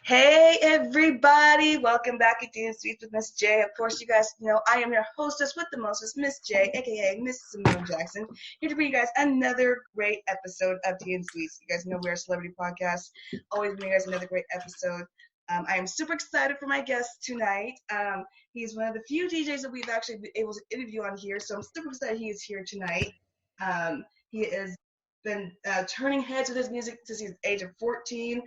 Hey everybody, welcome back to Dean Sweets with Miss J. Of course, you guys know I am your hostess with the mostest, Miss J, aka Miss Simone Jackson, here to bring you guys another great episode of Dean Sweets. You guys know we're a celebrity podcast, always bring you guys another great episode. I am super excited for my guest tonight. He's one of the few DJs that we've actually been able to interview on here, so I'm super excited he is here tonight. He is been turning heads with his music since he was the age of 14.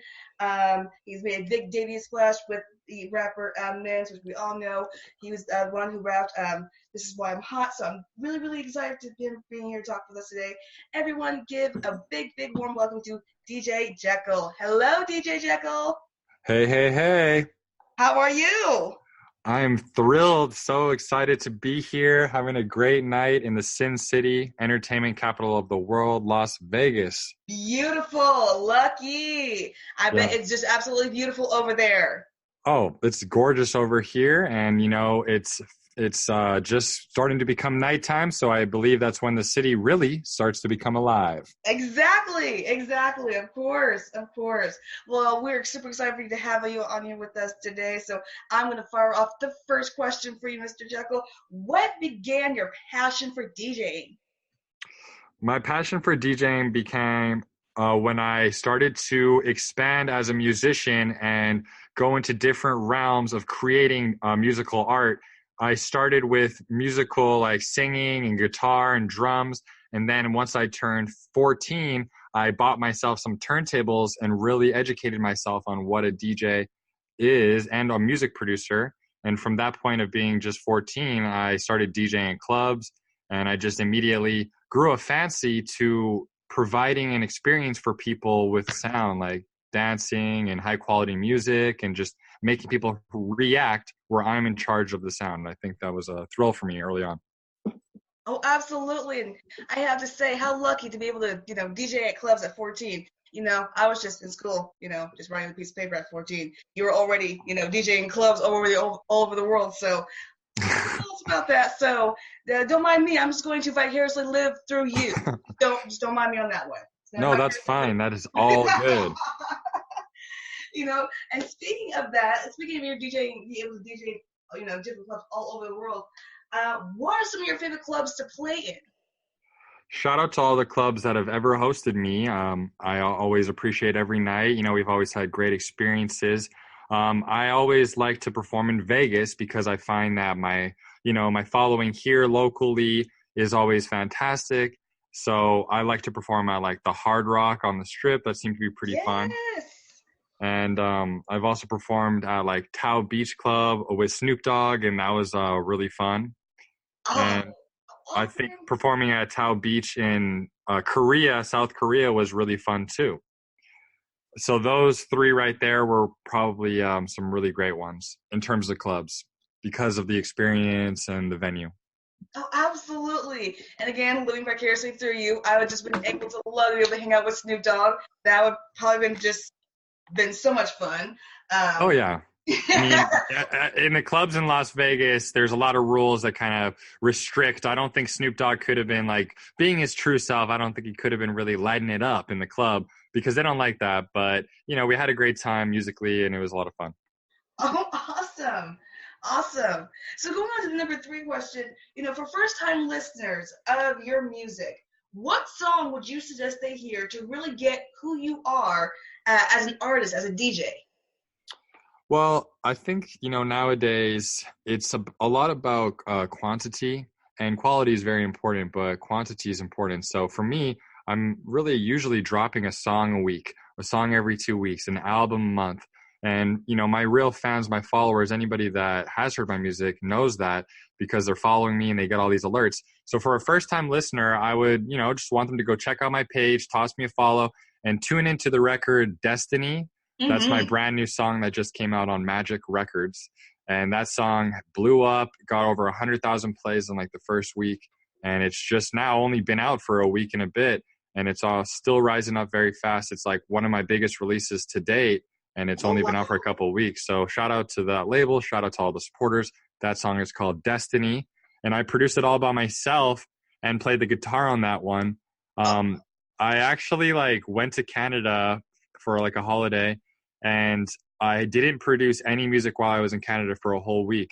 He's made a big debut splash with the rapper Mins, which we all know. He was the one who rapped This Is Why I'm Hot, so I'm really, really excited to be being here to talk with us today. Everyone give a big, big warm welcome to DJ JackEl. Hello, DJ JackEl. Hey, hey, hey. How are you? I'm thrilled, so excited to be here, having a great night in the Sin City, entertainment capital of the world, Las Vegas. Beautiful, lucky. I bet it's just absolutely beautiful over there. Oh, it's gorgeous over here, and it's just starting to become nighttime, so I believe that's when the city really starts to become alive. Exactly. Of course. Well, we're super excited for you to have you on here with us today. So I'm going to fire off the first question for you, Mr. JackEl. What began your passion for DJing? My passion for DJing became when I started to expand as a musician and go into different realms of creating musical art. I started with musical, like singing and guitar and drums. And then once I turned 14, I bought myself some turntables and really educated myself on what a DJ is and a music producer. And from that point of being just 14, I started DJing in clubs, and I just immediately grew a fancy to providing an experience for people with sound, like dancing and high quality music, and just making people react where I'm in charge of the sound. I think that was a thrill for me early on. Oh, absolutely. And I have to say, how lucky to be able to, DJ at clubs at 14. I was just in school, just writing a piece of paper at 14. You were already, DJing clubs all over the world. So tell us about that. So don't mind me. I'm just going to vicariously live through you. Don't mind me on that one. No, that's fine. That is all good. And speaking of that, speaking of your DJing, being able to DJ, different clubs all over the world, what are some of your favorite clubs to play in? Shout out to all the clubs that have ever hosted me. I always appreciate every night. We've always had great experiences. I always like to perform in Vegas because I find that my following here locally is always fantastic. So I like to perform at like the Hard Rock on the Strip. That seemed to be pretty fun. And I've also performed at like Tao Beach Club with Snoop Dogg, and that was really fun. And I think performing at Tao Beach in South Korea was really fun too. So those three right there were probably some really great ones in terms of clubs because of the experience and the venue. Oh, absolutely. And again, living vicariously through you, I would just been able to love to be able to hang out with Snoop Dogg. That would probably been so much fun. Oh, yeah. I mean, in the clubs in Las Vegas, there's a lot of rules that kind of restrict. I don't think Snoop Dogg could have been like being his true self. I don't think he could have been really lighting it up in the club because they don't like that. But, we had a great time musically, and it was a lot of fun. Oh, awesome. So going on to the number 3 question, for first-time listeners of your music, what song would you suggest they hear to really get who you are as an artist, as a DJ? Well, I think, nowadays it's a lot about quantity, and quality is very important, but quantity is important. So for me, I'm really usually dropping a song a week, a song every 2 weeks, an album a month. And, my real fans, my followers, anybody that has heard my music knows that because they're following me and they get all these alerts. So for a first-time listener, I would, just want them to go check out my page, toss me a follow, and tune into the record Destiny. Mm-hmm. That's my brand new song that just came out on Magic Records. And that song blew up, got over 100,000 plays in like the first week. And it's just now only been out for a week and a bit. And it's all still rising up very fast. It's like one of my biggest releases to date. And it's only been out for a couple of weeks. So shout out to that label. Shout out to all the supporters. That song is called Destiny. And I produced it all by myself and played the guitar on that one. I actually went to Canada for like a holiday, and I didn't produce any music while I was in Canada for a whole week.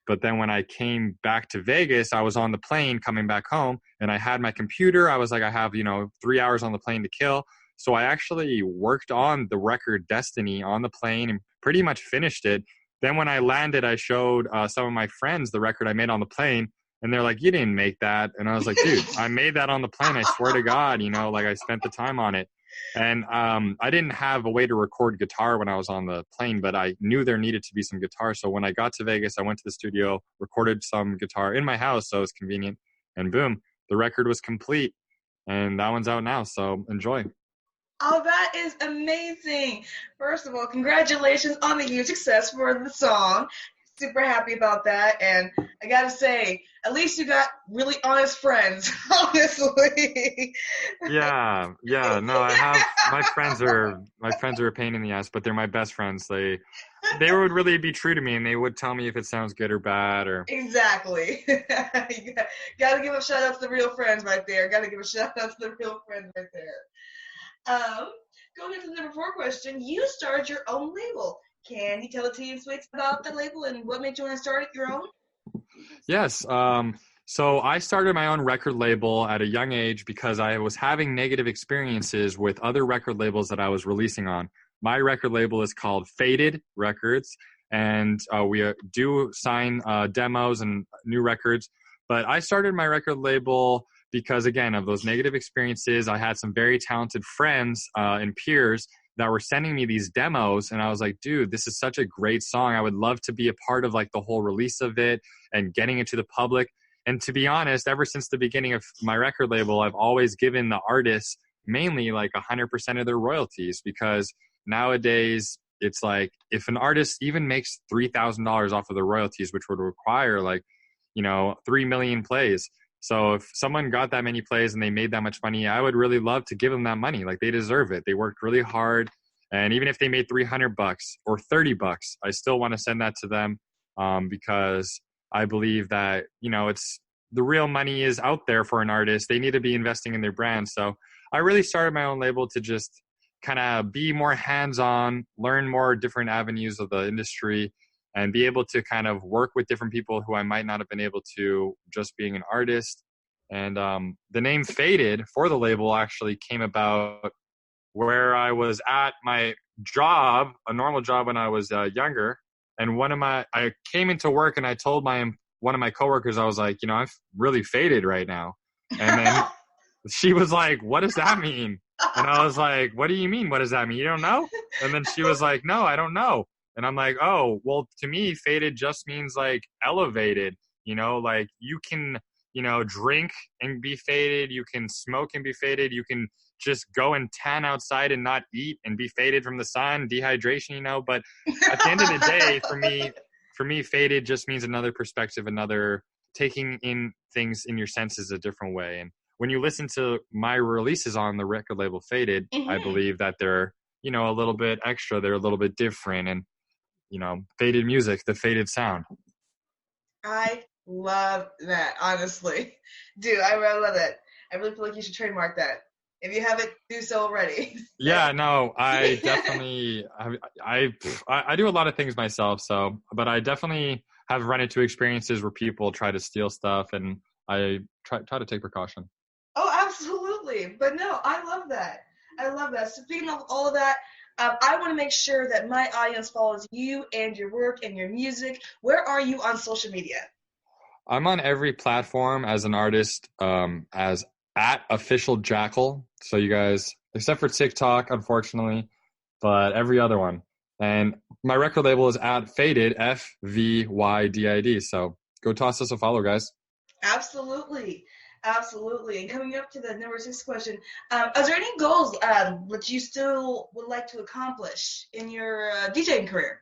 But then when I came back to Vegas, I was on the plane coming back home, and I had my computer. I was like, I have, 3 hours on the plane to kill. So I actually worked on the record Destiny on the plane and pretty much finished it. Then when I landed, I showed some of my friends the record I made on the plane, and they're like, you didn't make that. And I was like, dude, I made that on the plane. I swear to God, I spent the time on it. And I didn't have a way to record guitar when I was on the plane, but I knew there needed to be some guitar. So when I got to Vegas, I went to the studio, recorded some guitar in my house, so it was convenient. And boom, the record was complete. And that one's out now, so enjoy. Oh, that is amazing. First of all, congratulations on the huge success for the song. Super happy about that. And I got to say, at least you got really honest friends, honestly. Yeah. No, I have, my friends are a pain in the ass, but they're my best friends. They would really be true to me, and they would tell me if it sounds good or bad or. Exactly. Got to give a shout out to the real friends right there. Got to give a shout out to the real friends right there. Going into the number 4 question, you started your own label. Can you tell the Teen Sweets about the label and what made you want to start it your own? Yes. So I started my own record label at a young age because I was having negative experiences with other record labels that I was releasing on. My record label is called Faded Records, and we do sign demos and new records. But I started my record label because, again, of those negative experiences. I had some very talented friends and peers that were sending me these demos, and I was like, dude, this is such a great song. I would love to be a part of like the whole release of it and getting it to the public. And to be honest, ever since the beginning of my record label, I've always given the artists mainly like 100% of their royalties, because nowadays it's like if an artist even makes $3,000 off of the royalties, which would require 3 million plays. So if someone got that many plays and they made that much money, I would really love to give them that money. Like, they deserve it. They worked really hard. And even if they made $300 or $30, I still want to send that to them because I believe that, it's the real money is out there for an artist. They need to be investing in their brand. So I really started my own label to just kind of be more hands-on, learn more different avenues of the industry, and be able to kind of work with different people who I might not have been able to just being an artist. And the name Faded for the label actually came about where I was at my job, a normal job when I was younger. And I came into work and I told one of my coworkers, I was like, I'm really faded right now. And then she was like, what does that mean? And I was like, what do you mean? What does that mean? You don't know? And then she was like, no, I don't know. And I'm like, oh, well, to me, faded just means like elevated, like you can, drink and be faded. You can smoke and be faded. You can just go and tan outside and not eat and be faded from the sun, dehydration, But at the end of the day, for me, faded just means another perspective, another taking in things in your senses a different way. And when you listen to my releases on the record label Faded, mm-hmm. I believe that they're, a little bit extra. They're a little bit different. And faded music, the faded sound. I love that, honestly. Dude, I really love that. I really feel like you should trademark that. If you haven't, do so already. Yeah, no, I definitely, I do a lot of things myself, but I definitely have run into experiences where people try to steal stuff, and I try to take precaution. Oh, absolutely. But no, I love that. Speaking of all of that, I want to make sure that my audience follows you and your work and your music. Where are you on social media? I'm on every platform as an artist, as @official JackEl. So you guys, except for TikTok, unfortunately, but every other one. And my record label is @Faded, FVYDID. So go toss us a follow, guys. Absolutely. And coming up to the number 6 question, are there any goals that you still would like to accomplish in your DJing career?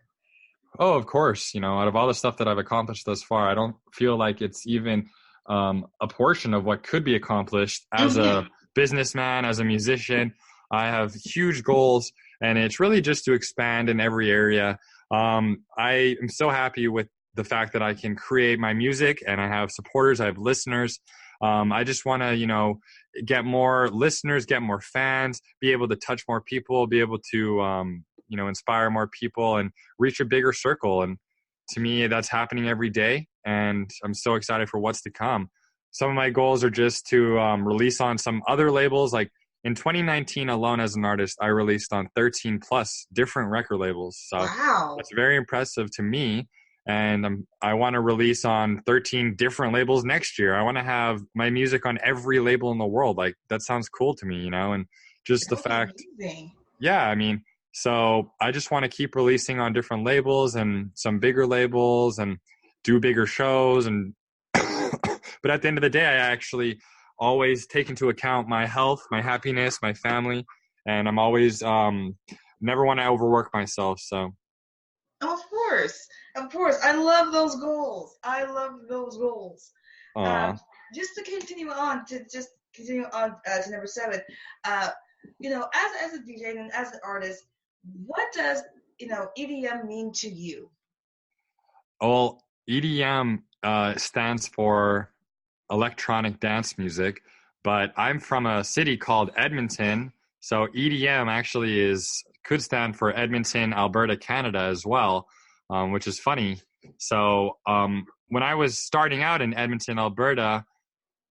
Oh, of course. Out of all the stuff that I've accomplished thus far, I don't feel like it's even a portion of what could be accomplished as a businessman, as a musician. I have huge goals, and it's really just to expand in every area. I am so happy with the fact that I can create my music and I have supporters, I have listeners. I just want to, get more listeners, get more fans, be able to touch more people, be able to inspire more people and reach a bigger circle. And to me, that's happening every day. And I'm so excited for what's to come. Some of my goals are just to release on some other labels. Like in 2019 alone as an artist, I released on 13 plus different record labels. So Wow. that's very impressive to me. And I want to release on 13 different labels next year. I want to have my music on every label in the world. Like, that sounds cool to me, and just the fact, yeah, I mean, so I just want to keep releasing on different labels and some bigger labels and do bigger shows. And but at the end of the day, I actually always take into account my health, my happiness, my family, and I'm always never want to overwork myself. So of course, I love those goals. Just to continue on to number 7, as a DJ and as an artist, what does EDM mean to you? Well, EDM stands for electronic dance music, but I'm from a city called Edmonton, so EDM actually could stand for Edmonton, Alberta, Canada as well, which is funny. So when I was starting out in Edmonton, Alberta,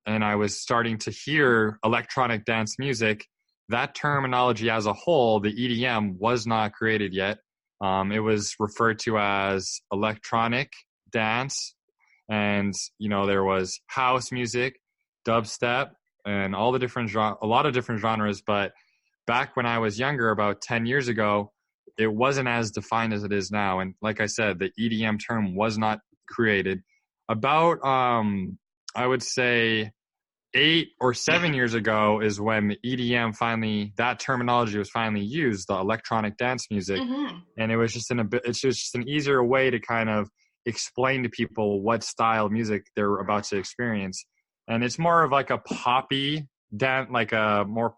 and I was starting to hear electronic dance music, that terminology as a whole, the EDM, was not created yet. It was referred to as electronic dance, and there was house music, dubstep, and a lot of different genres. But back when I was younger, about 10 years ago, it wasn't as defined as it is now. And like I said, the EDM term was not created. About I would say 8 or 7 years ago is when the EDM that terminology was finally used, the electronic dance music. Mm-hmm. And it was just it's just an easier way to kind of explain to people what style of music they're about to experience. And it's more of like a poppy dance, like a more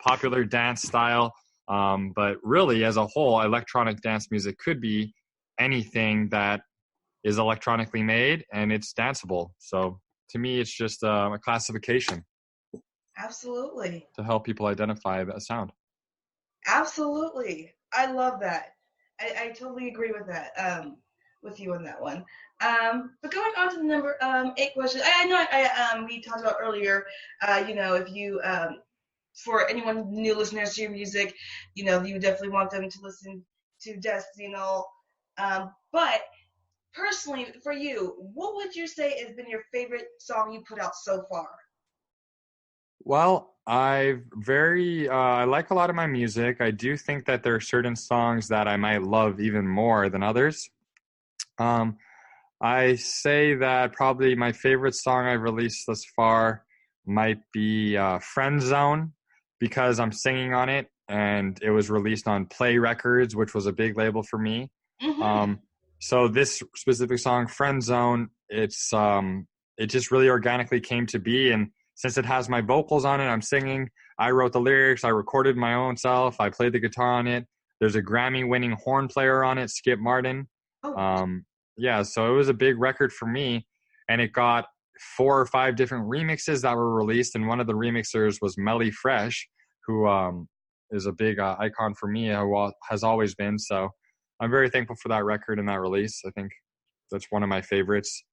popular dance style. But really, as a whole, electronic dance music could be anything that is electronically made and it's danceable. So to me, it's just a classification. Absolutely. To help people identify the sound. Absolutely. I love that. I totally agree with that. With you on that one. But going on to the number 8 question, I know we talked about earlier, if you, for anyone new listeners to your music, you definitely want them to listen to Destino. But personally, for you, what would you say has been your favorite song you put out so far? Well, I like a lot of my music. I do think that there are certain songs that I might love even more than others. I say that probably my favorite song I've released thus far might be Friend Zone, because I'm singing on it, and it was released on Play Records, which was a big label for me. Mm-hmm. So this specific song, Friend Zone, it just really organically came to be. And since it has my vocals on it, I'm singing. I wrote the lyrics. I recorded my own self. I played the guitar on it. There's a Grammy-winning horn player on it, Skip Martin. Oh. Yeah, so it was a big record for me, and it got 4 or 5 different remixes that were released, and one of the remixers was Melly Fresh, who is a big icon for me, has always been. So I'm very thankful for that record and that release. I think that's one of my favorites.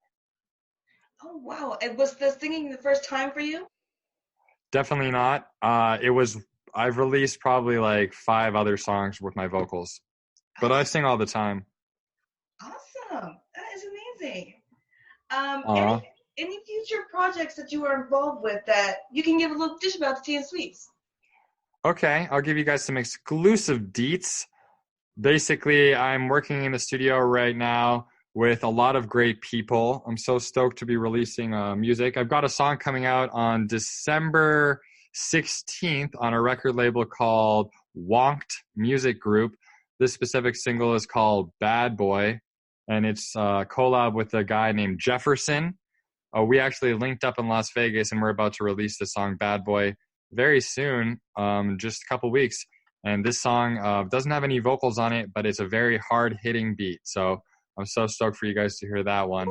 Oh, wow. And was the singing the first time for you? Definitely not. I've released probably like 5 other songs with my vocals, but I sing all the time. Awesome. That is amazing. Any future projects that you are involved with that you can give a little dish about to Tea and Sweets? Okay, I'll give you guys some exclusive deets. Basically, I'm working in the studio right now with a lot of great people. I'm so stoked to be releasing music. I've got a song coming out on December 16th on a record label called Wonked Music Group. This specific single is called Bad Boy, and it's a collab with a guy named Jefferson. We actually linked up in Las Vegas, and we're about to release the song Bad Boy very soon, just a couple weeks. And this song doesn't have any vocals on it, but it's a very hard-hitting beat. So I'm so stoked for you guys to hear that one.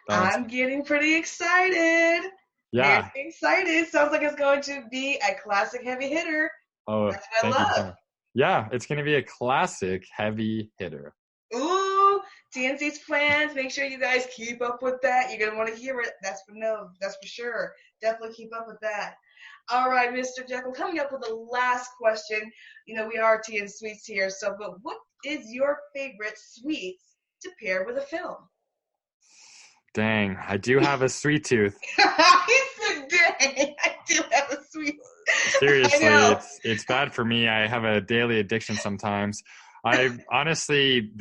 I'm getting pretty excited. Yeah. Very excited. Sounds like it's going to be a classic heavy hitter. Oh, that's what I love. Yeah, it's going to be a classic heavy hitter. Ooh, TNC's plans. Make sure you guys keep up with that. You're gonna want to hear it. That's for sure. Definitely keep up with that. All right, Mr. JackEl, coming up with the last question. You know, we are tea and sweets here, so but what is your favorite sweets to pair with a film? Dang, I do have a sweet tooth. He said, dang, I do have a sweet. I Seriously, know. it's bad for me. I have a daily addiction sometimes. I honestly,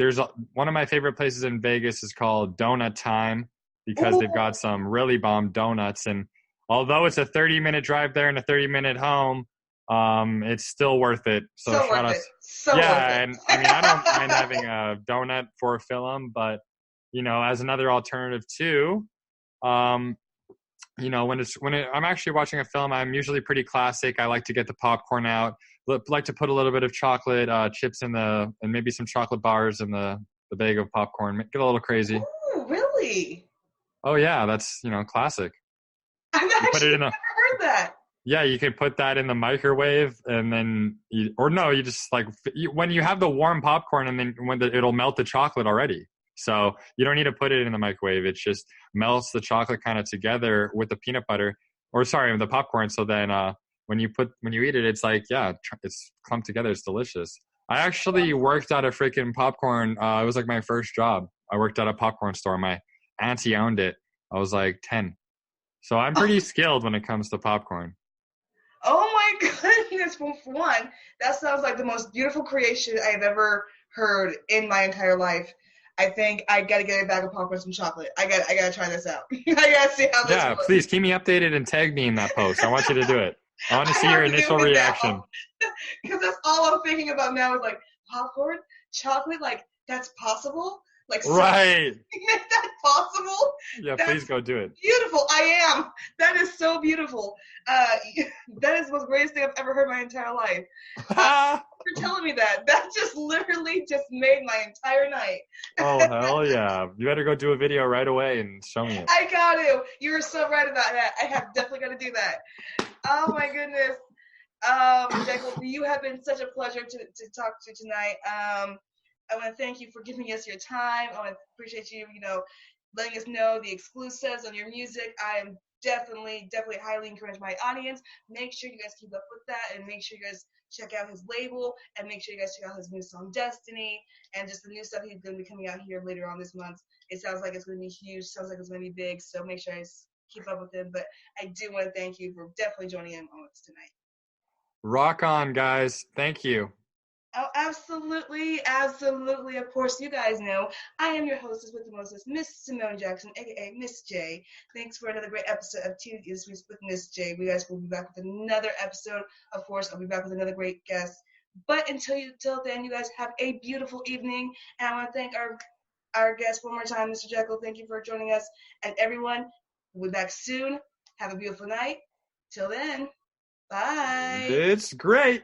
one of my favorite places in Vegas is called Donut Time because they've got Ooh, some really bomb donuts. And although it's a 30-minute drive there and a 30-minute home, it's still worth it. So so shout worth out. it. So worth Yeah, it. and I mean, I don't mind having a donut for a film, but as another alternative too, um, I'm actually watching a film, I'm usually pretty classic. I like to get the popcorn out, like to put a little bit of chocolate chips and maybe some chocolate bars in the bag of popcorn. Get a little crazy. Ooh, really? Oh yeah, that's classic. I've You put it actually in a never heard that. Yeah, you can put that in the microwave, and then or no, you just when you have the warm popcorn, and then it'll melt the chocolate already. So you don't need to put it in the microwave. It just melts the chocolate kind of together with the peanut butter, or sorry, with the popcorn. So then when you eat it, it's like it's clumped together. It's delicious. I actually worked at a freaking popcorn. It was like my first job. I worked at a popcorn store. My auntie owned it. I was like 10, so I'm pretty skilled when it comes to popcorn. Oh my goodness. Well, for one, that sounds like the most beautiful creation I've ever heard in my entire life. I think I gotta get a bag of popcorn and some chocolate. I gotta try this out. I gotta see how this Yeah, works. please keep me updated and tag me in that post. I want you to do it. I want to I see your have to do initial it reaction. now because that's all I'm thinking about now is like popcorn, chocolate. Like that's possible. Like so, Right. make that possible. Yeah, please That's go do it. beautiful. I am. That is so beautiful. Uh, that is the most greatest thing I've ever heard my entire life. For telling me that. That just literally just made my entire night. Oh, hell yeah. You better go do a video right away and show me it. I got to. You were so right about that. I have definitely got to do that. Oh my goodness. JackEl, you have been such a pleasure to talk to tonight. I want to thank you for giving us your time. I want to appreciate you, letting us know the exclusives on your music. I am definitely highly encourage my audience. Make sure you guys keep up with that and make sure you guys check out his label and make sure you guys check out his new song Destiny and just the new stuff he's going to be coming out here later on this month. It sounds like it's going to be huge. Sounds like it's going to be big. So make sure I keep up with him. But I do want to thank you for definitely joining in on us tonight. Rock on, guys. Thank you. Oh, absolutely, absolutely. Of course, you guys know I am your hostess with the mostest, Miss Simone Jackson, aka Miss J. Thanks for another great episode of Tea with Miss J. We guys will be back with another episode. Of course, I'll be back with another great guest. But until then, you guys have a beautiful evening. And I want to thank our guest one more time, Mr. JackEl. Thank you for joining us. And everyone, we'll be back soon. Have a beautiful night. Till then, bye. It's great.